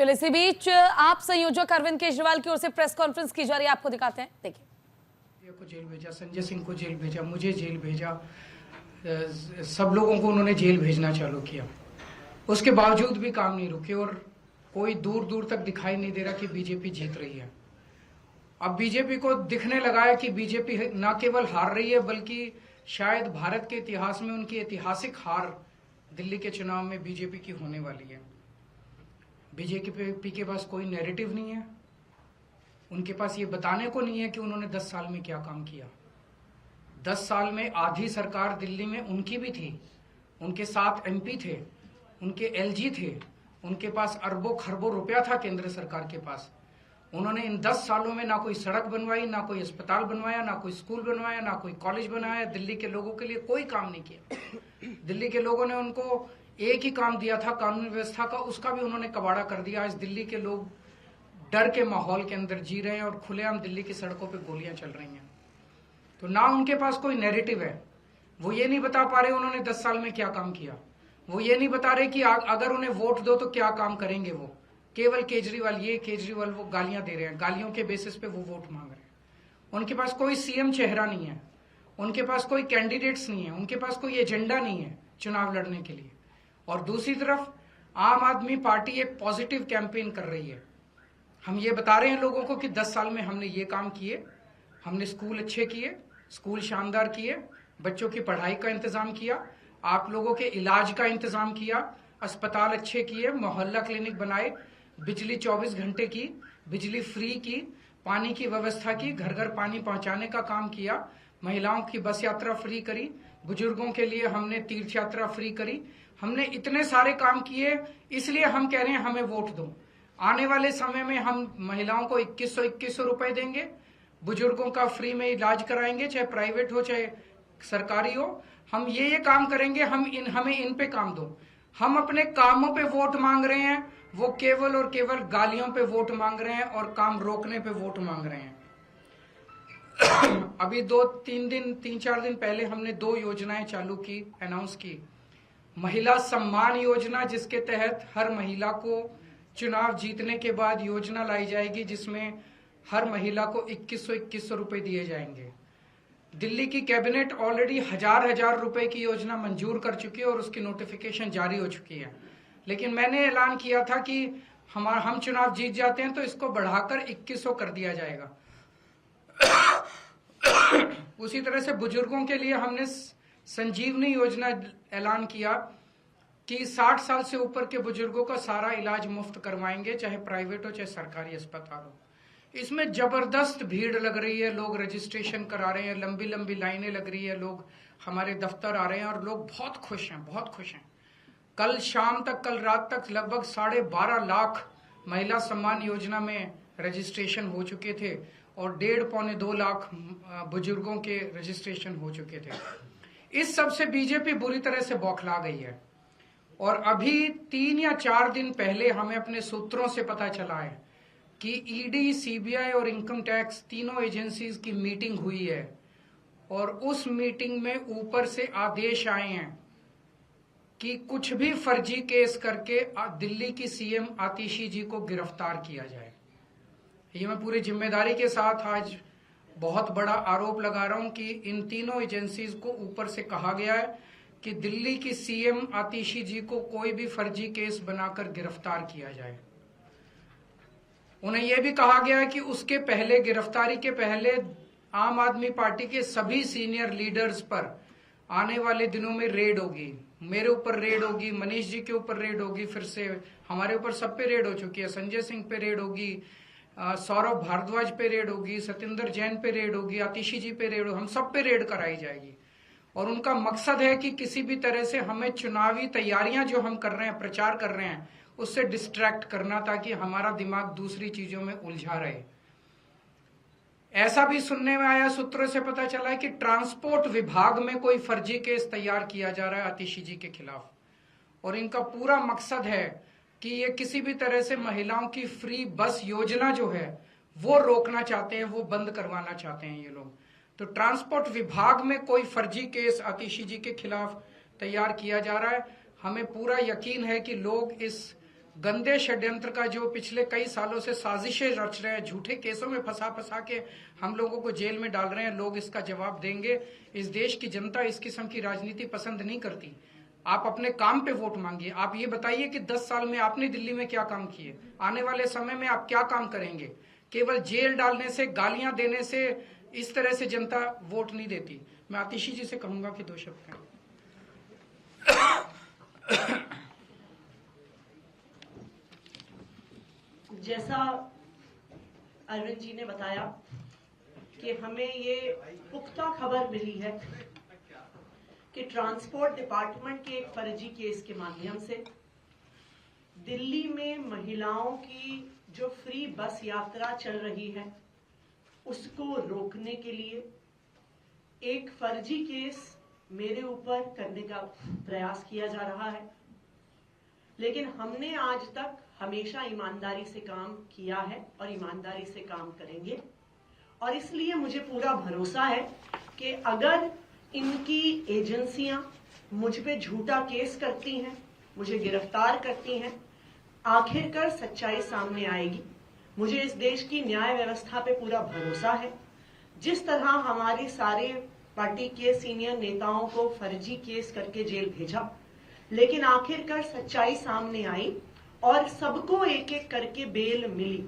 चलिए इसी बीच आप संयोजक अरविंद केजरीवाल की ओर से प्रेस कॉन्फ्रेंस की जा रही है, आपको दिखाते हैं, देखिए। को जेल भेजा, संजय सिंह को जेल भेजा, मुझे जेल भेजा, सब लोगों को उन्होंने जेल भेजना चालू किया। उसके बावजूद भी काम नहीं रुके और कोई दूर दूर तक दिखाई नहीं दे रहा कि बीजेपी जीत रही है। अब बीजेपी को दिखने लगा है कि बीजेपी न केवल हार रही है बल्कि शायद भारत के इतिहास में उनकी ऐतिहासिक हार दिल्ली के चुनाव में बीजेपी की होने वाली है। बीजेपी के पास कोई नैरेटिव नहीं है, उनके पास ये बताने को नहीं है कि उन्होंने 10 साल में क्या काम किया। 10 साल में आधी सरकार दिल्ली में उनकी भी थी, उनके साथ एमपी थे, उनके एलजी थे, उनके पास अरबों खरबों रुपया था केंद्र सरकार के पास। उन्होंने इन 10 सालों में ना कोई सड़क बनवाई, ना कोई अस्पताल बनवाया, ना कोई स्कूल बनवाया, ना कोई कॉलेज बनाया। दिल्ली के लोगों के लिए कोई काम नहीं किया। दिल्ली के लोगों ने उनको एक ही काम दिया था कानून व्यवस्था का, उसका भी उन्होंने कबाड़ा कर दिया। आज दिल्ली के लोग डर के माहौल के अंदर जी रहे हैं और खुलेआम दिल्ली की सड़कों पे गोलियां चल रही हैं। तो ना उनके पास कोई नैरेटिव है, वो ये नहीं बता पा रहे उन्होंने 10 साल में क्या काम किया। वो ये नहीं बता रहे कि अगर उन्हें वोट दो तो क्या काम करेंगे। वो केवल केजरीवाल वो गालियां दे रहे हैं, गालियों के बेसिस पे वो वोट मांग रहे हैं। उनके पास कोई सीएम चेहरा नहीं है, उनके पास कोई कैंडिडेट्स नहीं है, उनके पास कोई एजेंडा नहीं है चुनाव लड़ने के लिए। और दूसरी तरफ आम आदमी पार्टी एक पॉजिटिव कैंपेन कर रही है। हम ये बता रहे हैं लोगों को कि 10 साल में हमने ये काम किए, हमने स्कूल अच्छे किए, स्कूल शानदार किए, बच्चों की पढ़ाई का इंतजाम किया, आप लोगों के इलाज का इंतजाम किया, अस्पताल अच्छे किए, मोहल्ला क्लिनिक बनाए, बिजली 24 घंटे की, बिजली फ्री की, पानी की व्यवस्था की, घर घर पानी पहुंचाने का काम किया, महिलाओं की बस यात्रा फ्री करी, बुजुर्गों के लिए हमने तीर्थ यात्रा फ्री करी। हमने इतने सारे काम किए, इसलिए हम कह रहे हैं हमें वोट दो। आने वाले समय में हम महिलाओं को 2100 रुपए देंगे, बुजुर्गों का फ्री में इलाज कराएंगे, चाहे प्राइवेट हो चाहे सरकारी हो। हम ये काम करेंगे, हमें इन पे काम दो। हम अपने कामों पे वोट मांग रहे हैं, वो केवल और केवल गालियों पे वोट मांग रहे हैं और काम रोकने पे वोट मांग रहे हैं। अभी 3-4 दिन पहले हमने 2 योजनाएं चालू की, अनाउंस की। महिला सम्मान योजना, जिसके तहत हर महिला को चुनाव जीतने के बाद योजना लाई जाएगी, जिसमें हर महिला को 2100 रुपए दिए जाएंगे। दिल्ली की कैबिनेट ऑलरेडी हजार रुपए की योजना मंजूर कर चुकी है और उसकी नोटिफिकेशन जारी हो चुकी है। लेकिन मैंने ऐलान किया था कि हम चुनाव जीत जाते हैं तो इसको बढ़ाकर 2100 कर दिया जाएगा। उसी तरह से बुजुर्गों के लिए हमने संजीवनी योजना ऐलान किया कि 60 साल से ऊपर के बुजुर्गों का सारा इलाज मुफ्त करवाएंगे, चाहे प्राइवेट हो चाहे सरकारी अस्पताल हो। इसमें जबरदस्त भीड़ लग रही है, लोग रजिस्ट्रेशन करा रहे हैं, लंबी लंबी लाइनें लग रही है, लोग हमारे दफ्तर आ रहे हैं और लोग बहुत खुश हैं, बहुत खुश हैं। कल शाम तक, कल रात तक लगभग 12.5 लाख महिला सम्मान योजना में रजिस्ट्रेशन हो चुके थे और 1.5-2 लाख बुजुर्गों के रजिस्ट्रेशन हो चुके थे। इस सब से बीजेपी बुरी तरह से बौखला गई है। और अभी 3 या 4 दिन पहले हमें अपने सूत्रों से पता चला है कि ईडी, सीबीआई और इनकम टैक्स तीनों एजेंसीज की मीटिंग हुई है और उस मीटिंग में ऊपर से आदेश आए हैं कि कुछ भी फर्जी केस करके दिल्ली की सीएम आतिशी जी को गिरफ्तार किया जाए। ये मैं पूरी जिम्मेदारी के साथ आज बहुत बड़ा आरोप लगा रहा हूं कि इन तीनों एजेंसीज को ऊपर से कहा गया है कि दिल्ली की सीएम आतिशी जी को कोई भी फर्जी केस बनाकर गिरफ्तार किया जाए। उन्हें यह भी कहा गया है कि उसके पहले, गिरफ्तारी के पहले, आम आदमी पार्टी के सभी सीनियर लीडर्स पर आने वाले दिनों में रेड होगी। मेरे ऊपर रेड होगी, मनीष जी के ऊपर रेड होगी, फिर से हमारे ऊपर सब पे रेड हो चुकी है। संजय सिंह पे रेड होगी, सौरभ भारद्वाज पे रेड होगी, सत्येंद्र जैन पे रेड होगी, आतिशी जी पे रेड होगी, हम सब पे रेड कराई जाएगी। और उनका मकसद है कि किसी भी तरह से हमें चुनावी तैयारियां जो हम कर रहे हैं, प्रचार कर रहे हैं, उससे डिस्ट्रैक्ट करना, ताकि हमारा दिमाग दूसरी चीजों में उलझा रहे। ऐसा भी सुनने में आया, सूत्रों से पता चला है कि ट्रांसपोर्ट विभाग में कोई फर्जी केस तैयार किया जा रहा है आतिशी जी के खिलाफ। और इनका पूरा मकसद है कि ये किसी भी तरह से महिलाओं की फ्री बस योजना जो है वो रोकना चाहते हैं, वो बंद करवाना चाहते हैं ये लोग। तो ट्रांसपोर्ट विभाग में कोई फर्जी केस आतिशी जी के खिलाफ तैयार किया जा रहा है। हमें पूरा यकीन है कि लोग इस गंदे षड्यंत्र का जो पिछले कई सालों से साजिशें रच रहे हैं, झूठे केसों में फंसा फंसा के हम लोगों को जेल में डाल रहे हैं, लोग इसका जवाब देंगे। इस देश की जनता इस किस्म की राजनीति पसंद नहीं करती। आप अपने काम पे वोट मांगिए। आप ये बताइए कि 10 साल में आपने दिल्ली में क्या काम किए, आने वाले समय में आप क्या काम करेंगे। केवल जेल डालने से, गालियां देने से इस तरह से जनता वोट नहीं देती। मैं आतिशी जी से कहूंगा कि 2 शब्द कहें। जैसा अरविंद जी ने बताया कि हमें ये पुख्ता खबर मिली है कि ट्रांसपोर्ट डिपार्टमेंट के एक फर्जी केस के माध्यम से दिल्ली में महिलाओं की जो फ्री बस यात्रा चल रही है उसको रोकने के लिए एक फर्जी केस मेरे ऊपर करने का प्रयास किया जा रहा है। लेकिन हमने आज तक हमेशा ईमानदारी से काम किया है और ईमानदारी से काम करेंगे, और इसलिए मुझे पूरा भरोसा है कि अगर इनकी एजेंसियां मुझ पे झूठा केस करती हैं, मुझे गिरफ्तार करती हैं, आखिरकार सच्चाई सामने आएगी। मुझे इस देश की न्याय व्यवस्था पे पूरा भरोसा है। जिस तरह हमारे सारे पार्टी के सीनियर नेताओं को फर्जी केस करके जेल भेजा, लेकिन आखिरकार सच्चाई सामने आई और सबको एक एक करके बेल मिली।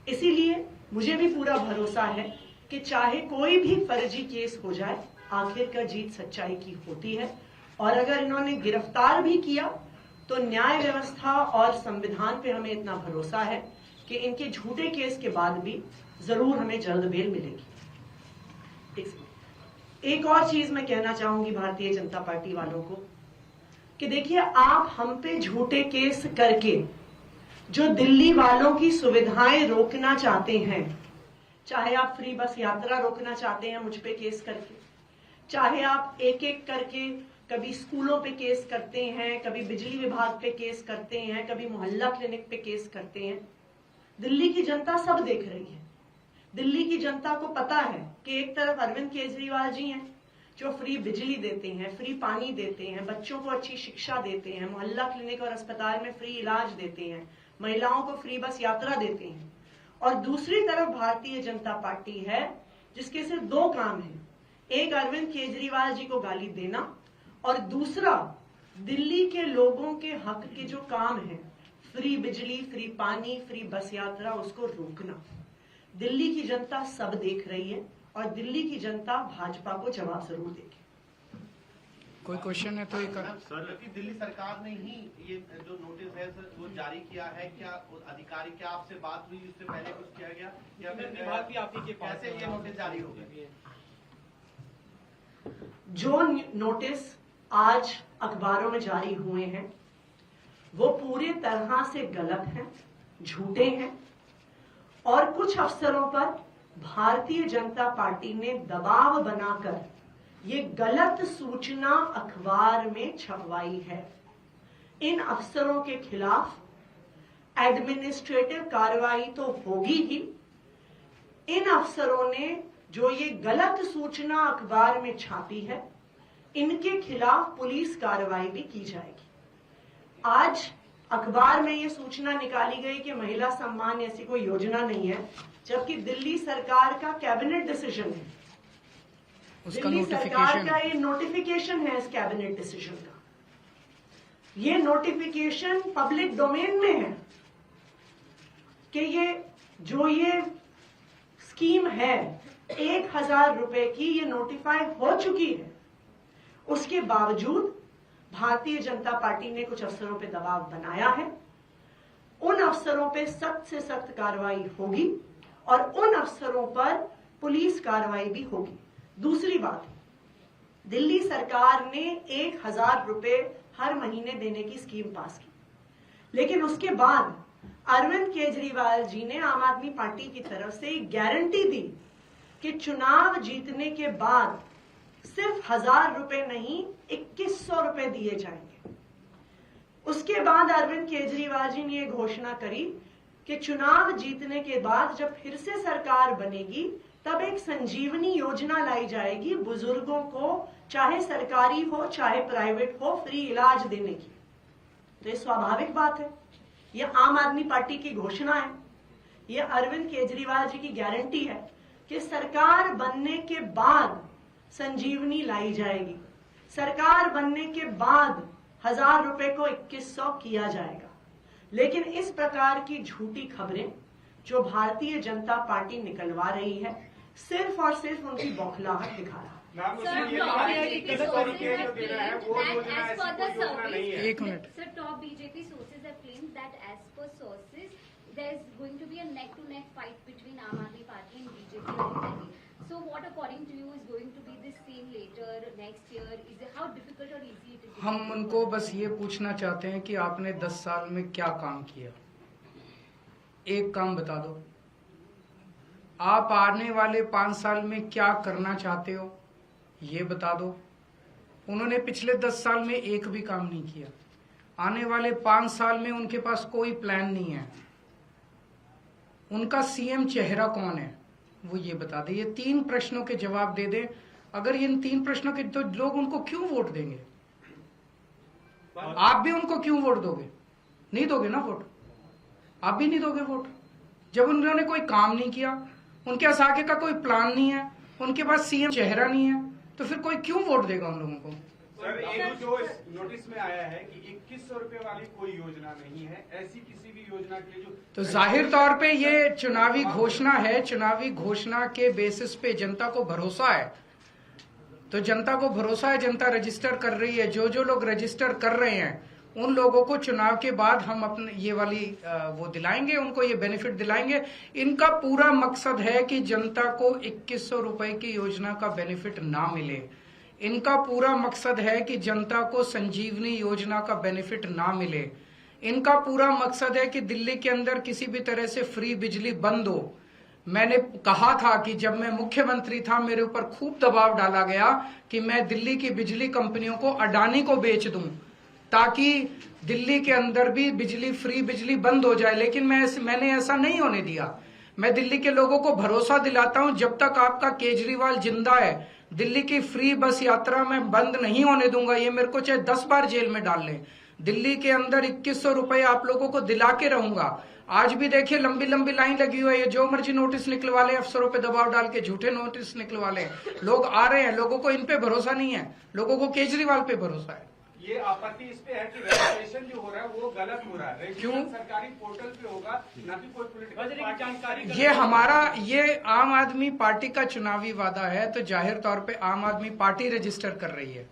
इसीलिए मुझे भी पूरा भरोसा है कि चाहे कोई भी फर्जी केस हो जाए, आखिरकार जीत सच्चाई की होती है। और अगर इन्होंने गिरफ्तार भी किया तो न्याय व्यवस्था और संविधान पे हमें इतना भरोसा है कि इनके झूठे केस के बाद भी जरूर हमें जल्द बेल मिलेगी। एक और चीज मैं कहना चाहूंगी भारतीय जनता पार्टी वालों को कि देखिए, आप हम पे झूठे केस करके जो दिल्ली वालों की सुविधाएं रोकना चाहते हैं, चाहे आप फ्री बस यात्रा रोकना चाहते हैं मुझ पे केस करके, चाहे आप एक एक करके कभी स्कूलों पे केस करते हैं, कभी बिजली विभाग पे केस करते हैं, कभी मोहल्ला क्लिनिक पे केस करते हैं, दिल्ली की जनता सब देख रही है। दिल्ली की जनता को पता है कि एक तरफ अरविंद केजरीवाल जी हैं जो फ्री बिजली देते हैं, फ्री पानी देते हैं, बच्चों को अच्छी शिक्षा देते हैं, मोहल्ला क्लिनिक और अस्पताल में फ्री इलाज देते हैं, महिलाओं को फ्री बस यात्रा देते हैं, और दूसरी तरफ भारतीय जनता पार्टी है जिसके सिर्फ 2 काम हैं, एक अरविंद केजरीवाल जी को गाली देना और दूसरा दिल्ली के लोगों के हक के जो काम है, फ्री बिजली, फ्री पानी, फ्री बस यात्रा, उसको रोकना। दिल्ली की जनता सब देख रही है और दिल्ली की जनता भाजपा को जवाब जरूर देगी। कोई क्वेश्चन है तो एक सर, दिल्ली सरकार ने ही ये जो नोटिस है सर वो जारी किया है, क्या अधिकारी, क्या आपसे बात हुई, उससे पहले कुछ किया गया या फिर विभाग भी आप ही के पास कैसे ये नोटिस जारी हो गए? जो नोटिस आज अखबारों में जारी हुए हैं वो पूरी तरह से गलत हैं, झूठे हैं, और कुछ अफसरों पर भारतीय जनता पार्टी ने दबाव बनाकर ये गलत सूचना अखबार में छपवाई है। इन अफसरों के खिलाफ एडमिनिस्ट्रेटिव कार्रवाई तो होगी ही, इन अफसरों ने जो ये गलत सूचना अखबार में छापी है इनके खिलाफ पुलिस कार्रवाई भी की जाएगी। आज अखबार में ये सूचना निकाली गई कि महिला सम्मान ऐसी कोई योजना नहीं है, जबकि दिल्ली सरकार का कैबिनेट डिसीजन है, दिल्ली सरकार का ये नोटिफिकेशन है इस कैबिनेट डिसीजन का। ये नोटिफिकेशन पब्लिक डोमेन में है कि ये स्कीम है 1000 रुपए की, ये नोटिफाई हो चुकी है। उसके बावजूद भारतीय जनता पार्टी ने कुछ अफसरों पे दबाव बनाया है। उन अफसरों पे सख्त से सख्त कार्रवाई होगी और उन अफसरों पर पुलिस कार्रवाई भी होगी। दूसरी बात, दिल्ली सरकार ने 1000 रुपए हर महीने देने की स्कीम पास की, लेकिन उसके बाद अरविंद केजरीवाल जी ने आम आदमी पार्टी की तरफ से एक गारंटी दी कि चुनाव जीतने के बाद सिर्फ 1000 रुपए नहीं 2100 रुपए दिए जाएंगे। उसके बाद अरविंद केजरीवाल जी ने यह घोषणा करी कि चुनाव जीतने के बाद जब फिर से सरकार बनेगी तब एक संजीवनी योजना लाई जाएगी, बुजुर्गों को चाहे सरकारी हो चाहे प्राइवेट हो फ्री इलाज देने की। तो ये स्वाभाविक बात है ये आम आदमी पार्टी की घोषणा है, ये अरविंद केजरीवाल जी की गारंटी है कि सरकार बनने के बाद संजीवनी लाई जाएगी, सरकार बनने के बाद 1000 रुपए को 2100 किया जाएगा। लेकिन इस प्रकार की झूठी खबरें जो भारतीय जनता पार्टी निकलवा रही है, सिर्फ और सिर्फ उनकी बौखलाहट दिखा रहा है। एक minute. Sir, top BJP sources have claimed that as per sources, there is going to be a neck-to-neck fight between Aam Aadmi Party and BJP ultimately. So, what according to you is going to be the same later next year? Is it how difficult or easy it is? हम उनको बस ये पूछना चाहते हैं कि आपने 10 साल में क्या काम किया, एक काम बता दो। आप आने वाले 5 साल में क्या करना चाहते हो, ये बता दो। उन्होंने पिछले 10 साल में एक भी काम नहीं किया। आने वाले 5 साल में उनके पास कोई प्लान नहीं है। उनका सीएम चेहरा कौन है, वो ये बता दे। ये 3 प्रश्नों के जवाब दे दे। अगर इन 3 प्रश्नों के, तो लोग उनको क्यों वोट देंगे? आप भी उनको क्यों वोट दोगे? नहीं दोगे ना वोट, आप भी नहीं दोगे वोट। जब उन्होंने कोई काम नहीं किया, उनके पास आगे का कोई प्लान नहीं है, उनके पास सीएम चेहरा नहीं है, तो फिर कोई क्यों वोट देगा उन लोगों को? सर, एक जो नोटिस में आया है कि 2100 रुपए वाली कोई योजना नहीं है, ऐसी किसी भी योजना के लिए जो, तो जाहिर तौर पे ये चुनावी घोषणा है। चुनावी घोषणा के बेसिस पे जनता को भरोसा है, तो जनता को भरोसा है, जनता रजिस्टर कर रही है। जो जो लोग रजिस्टर कर रहे हैं उन लोगों को चुनाव के बाद हम अपने ये वाली वो दिलाएंगे, उनको ये बेनिफिट दिलाएंगे। इनका पूरा मकसद है कि जनता को 2100 रुपए की योजना का बेनिफिट ना मिले। इनका पूरा मकसद है कि जनता को संजीवनी योजना का बेनिफिट ना मिले। इनका पूरा मकसद है कि दिल्ली के अंदर किसी भी तरह से फ्री बिजली बंद हो। मैंने कहा था कि जब मैं मुख्यमंत्री था, मेरे ऊपर खूब दबाव डाला गया कि मैं दिल्ली की बिजली कंपनियों को अडानी को बेच दूं, ताकि दिल्ली के अंदर भी बिजली, फ्री बिजली बंद हो जाए। लेकिन मैंने ऐसा नहीं होने दिया। मैं दिल्ली के लोगों को भरोसा दिलाता हूं, जब तक आपका केजरीवाल जिंदा है, दिल्ली की फ्री बस यात्रा मैं बंद नहीं होने दूंगा। ये मेरे को चाहे 10 बार जेल में डाल लें, दिल्ली के अंदर 2100 रुपए आप लोगों को दिला के रहूंगा। आज भी देखिए लंबी लंबी लाइन लगी हुई है, जो मर्जी नोटिस निकलवा ले, अफसरों पे दबाव डाल के झूठे नोटिस निकलवा ले। लोग आ रहे हैं, लोगों को इन पे भरोसा नहीं है, लोगों को केजरीवाल पे भरोसा है। ये आपत्ति इस पे है कि रजिस्ट्रेशन जो हो रहा है वो गलत हो रहा है। क्यों? सरकारी पोर्टल पे होगा, ना कि कोई पॉलिटिकल जानकारी। ये हमारा, ये आम आदमी पार्टी का चुनावी वादा है, तो जाहिर तौर पे आम आदमी पार्टी रजिस्टर कर रही है।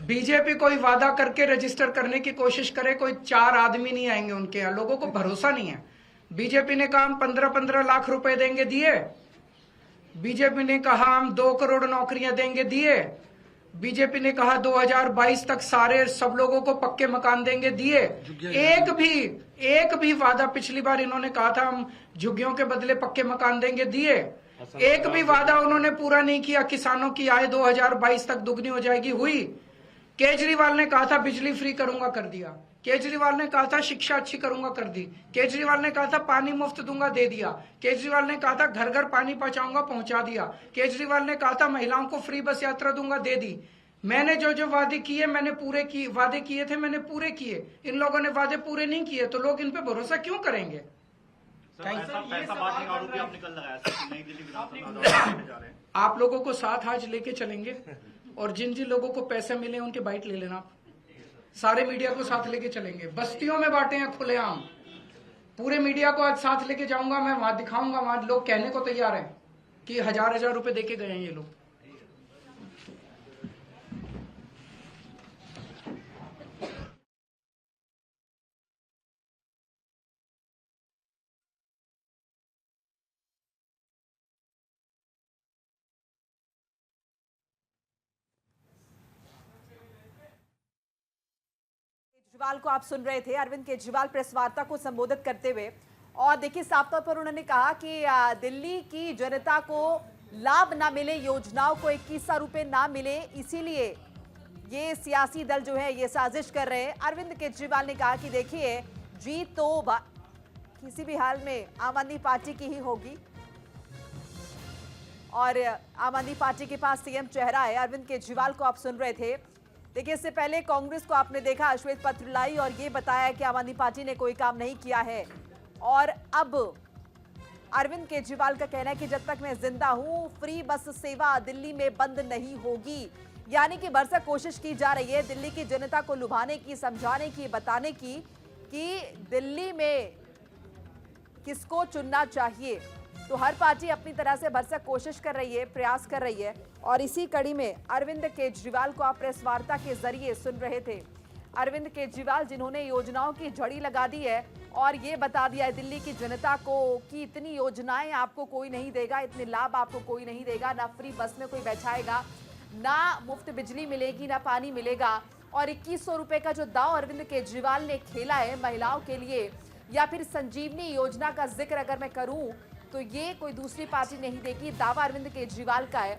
बीजेपी कोई वादा करके रजिस्टर करने की कोशिश करे, कोई 4 आदमी नहीं आएंगे उनके यहाँ। लोगों को भरोसा नहीं है। बीजेपी ने कहा हम 15-15 लाख रुपए देंगे, दिए। बीजेपी ने कहा हम 2 करोड़ नौकरियां देंगे, दिए। बीजेपी ने कहा 2022 तक सारे सब लोगों को पक्के मकान देंगे, दिए। एक भी वादा, पिछली बार इन्होंने कहा था हम झुग्गियों के बदले पक्के मकान देंगे, दिए। एक भी वादा उन्होंने पूरा नहीं किया। किसानों की आय 2022 तक दुगनी हो जाएगी, हुई। केजरीवाल ने कहा था बिजली फ्री करूंगा, कर दिया। केजरीवाल ने कहा था शिक्षा अच्छी करूंगा, कर दी। केजरीवाल ने कहा था पानी मुफ्त दूंगा, दे दिया। केजरीवाल ने कहा था घर घर पानी पहुंचाऊंगा, पहुंचा दिया। केजरीवाल ने कहा था महिलाओं को फ्री बस यात्रा दूंगा, दे दी। मैंने जो जो वादे किए, मैंने पूरे किए, वादे किए थे, मैंने पूरे किए। इन लोगों ने वादे पूरे नहीं किए, तो लोग इन पे भरोसा क्यों करेंगे? आप लोगों को साथ आज लेके चलेंगे, और जिन जिन लोगों को पैसे मिले उनके बाइट ले लेना। आप सारे मीडिया को साथ लेके चलेंगे, बस्तियों में बांटे हैं खुलेआम। पूरे मीडिया को आज साथ लेके जाऊंगा मैं, वहां दिखाऊंगा, वहां लोग कहने को तैयार हैं कि 1000-1000 रुपए देके गए हैं ये लोग। केजरीवाल को आप सुन रहे थे, अरविंद केजरीवाल प्रेस वार्ता को संबोधित करते हुए। और देखिए साफ तौर पर उन्होंने कहा कि दिल्ली की जनता को लाभ ना मिले, योजनाओं को 2100 रुपए ना मिले, इसीलिए ये सियासी दल जो है ये साजिश कर रहे हैं। अरविंद केजरीवाल ने कहा कि देखिए जीत तो किसी भी हाल में आम आदमी पार्टी की ही होगी, और आम आदमी पार्टी के पास सीएम चेहरा है। अरविंद केजरीवाल को आप सुन रहे थे। देखिए, इससे पहले कांग्रेस को आपने देखा, श्वेत पत्र लाई और ये बताया कि आम आदमी पार्टी ने कोई काम नहीं किया है। और अब अरविंद केजरीवाल का कहना है कि जब तक मैं जिंदा हूं, फ्री बस सेवा दिल्ली में बंद नहीं होगी। यानी कि भरसक कोशिश की जा रही है दिल्ली की जनता को लुभाने की, समझाने की, बताने की कि दिल्ली में किसको चुनना चाहिए। तो हर पार्टी अपनी तरह से भरसक कोशिश कर रही है, प्रयास कर रही है। और इसी कड़ी में अरविंद केजरीवाल को आप प्रेस वार्ता के जरिए सुन रहे थे। अरविंद केजरीवाल जिन्होंने योजनाओं की झड़ी लगा दी है और ये बता दिया है दिल्ली की जनता को कि इतनी योजनाएं आपको कोई नहीं देगा, इतने लाभ आपको कोई नहीं देगा, ना फ्री बस में कोई बैठाएगा, ना मुफ्त बिजली मिलेगी, ना पानी मिलेगा। और 2100 रुपए का जो दांव अरविंद केजरीवाल ने खेला है महिलाओं के लिए, या फिर संजीवनी योजना का जिक्र अगर मैं करूं तो ये कोई दूसरी पार्टी नहीं देगी, दावा अरविंद केजरीवाल का है।